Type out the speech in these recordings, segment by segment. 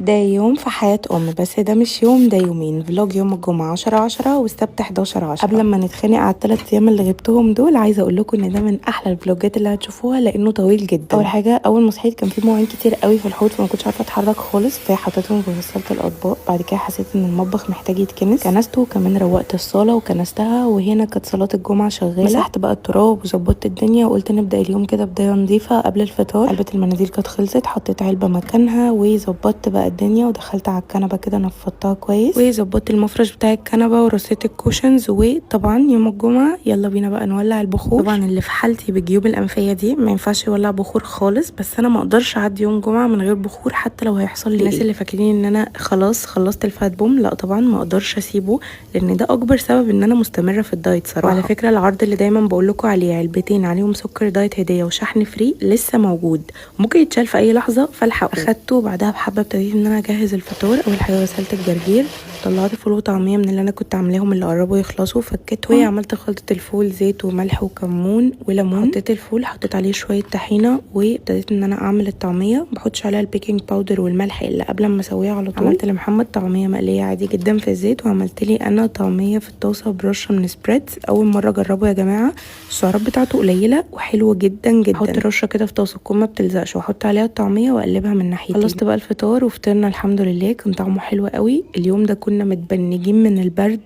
ده يوم في حياة بس ده مش يوم، ده يومين. فلوج يوم الجمعة 10/10 والسبت 11/10. قبل ما نتخانق على ال3 أيام اللي غبتهم دول، عايزة أقول لكم إن ده من أحلى الفلوجات اللي هتشوفوها لأنه طويل جدا. أول حاجة، أول ما صحيت كان في مواعين كتير قوي في الحوض، فما كنتش عارفة أتحرك خالص، فحطيتهم في غسالة الأطباق. بعد كده حسيت إن المطبخ محتاج يتكنس، كنسته، وكمان روقت الصالة وكنستها، وهنا كانت صلاة الجمعة شغالة. مسحت بقى التراب وظبطت الدنيا، وقلت نبدأ اليوم كده بداية نظيفة قبل الفطار. علبة المناديل كانت خلصت، حطيت علبة مكانها وظبطت بقى الدنيا، ودخلت على الكنبه كده نفضتها كويس، وظبطت المفرش بتاع الكنبه ورصيت الكوشنز. وطبعا يوم الجمعه يلا بينا بقى نولع البخور. طبعا اللي في حالتي بالجيوب الانفيه دي ما ينفعش يولع بخور خالص، بس انا ما اقدرش اعدي يوم جمعه من غير بخور حتى لو هيحصل لي الناس اللي فاكرين ان انا خلاص خلصت الفات بوم، لا طبعا ما اقدرش اسيبه، لان ده اكبر سبب ان انا مستمره في الدايت صراحه. وعلى فكره العرض اللي دايما بقول لكم عليه، علبتين عليهم سكر دايت هديه وشحن فري، لسه موجود، ممكن يتشال في اي لحظه، فالحقوا. اخدته بعدها بحبه ابتديت ان انا اجهز الفطار. اول حاجه غسلت الجرجير، طلعت فول وطعميه من اللي انا كنت عاملاهم اللي قربوا يخلصوا، فكيتهم وعملت خلطه الفول، زيت وملح وكمون وليمون. حطيت الفول، حطيت عليه شويه طحينه، وابتديت ان انا اعمل الطعميه. ما بحطش عليها البيكنج باودر والملح الا قبل ما اسويها على طول. عملت لمحمد طعميه مقليه عادي جدا في الزيت، وعملت لي انا طعميه في الطاسه برشه من سبريدز. اول مره اجربه يا جماعه، السعرات بتاعته قليله وحلوه جدا جدا. احط رشه كده في طاسه تكون ما بتلزقش، واحط عليها الطعميه واقلبها من ناحيتين. خلصت بقى الفطار وفطرنا الحمد لله، كان طعمه حلو قوي. اليوم ده كنا متبنجين من البرد،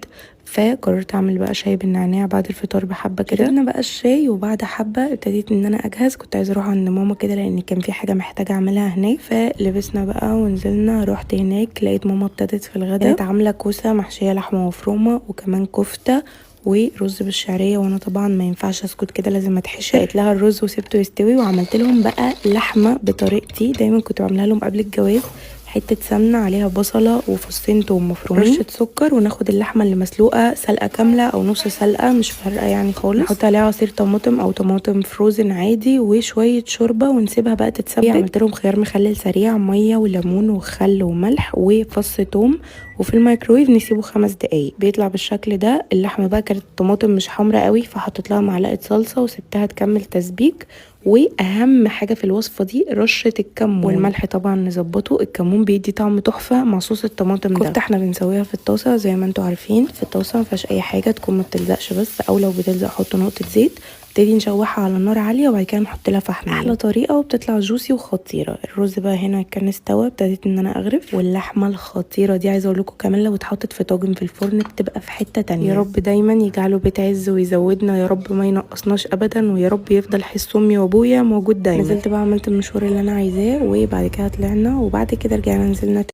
فقررت اعمل بقى شاي بالنعناع بعد الفطار بحبه كده. شربنا بقى الشاي، وبعد حبه ابتديت ان انا اجهز. كنت عايزه اروح عند ماما كده لان كان في حاجه محتاجه اعملها هناك، فلبسنا بقى ونزلنا. رحت هناك لقيت ماما ابتدت في الغداء، كانت عامله كوسه محشيه لحمه مفرومه وكمان كفته ورز بالشعريه، وانا طبعا ما ينفعش اسكت كده، لازم اتحشى. لقيت لها الرز وسبته يستوي، وعملت لهم بقى لحمه بطريقتي دايما كنت بعملها لهم قبل الجواز. حته سمنه عليها بصله وفصين توم مفرومين، رشه سكر، وناخد اللحمه اللي مسلوقه سلقه كامله او نص سلقه مش فارقه يعني خالص، نحط عليها عصير طماطم او طماطم فروزن عادي وشويه شوربه، ونسيبها بقى تتسبك. عملت لهم خيار مخلل سريع، ميه وليمون وخل وملح وفص توم، وفي الميكرويف نسيبه 5 دقايق بيطلع بالشكل ده. اللحمه بقى كانت الطماطم مش حمراء قوي، فحطيت لها معلقه صلصه وسبتها تكمل تسبيك. واهم حاجه في الوصفه دي رشه الكمون والملح، طبعا نظبطه. الكمون بيدي طعم تحفه مع صوص الطماطم ده. كفته احنا بنسويها في الطاسه زي ما انتم عارفين، في الطاسه ما فيهاش اي حاجه، تكون ما بتلزقش بس، او لو بتلزق حط نقطه زيت، نبتدي نشوحها على نار عاليه، وبعد كده نحط لها فحم. احلى طريقه وبتطلع جوسي وخطيره. الرز بقى هنا كان استوى، ابتديت ان انا اغرف. واللحمه الخطيره دي عايزه اقول لكم كمان لو اتحطت في طاجن في الفرن بتبقى في حته تانية. يا رب دايما يجعله بيت عز ويزودنا يا رب، ما ينقصناش ابدا، ويا رب يفضل حس امي وابويا موجود دايما. نزلت بقى عملت المشوار اللي انا عايزاه، وبعد كده طلعنا، وبعد كده رجعنا نزلنا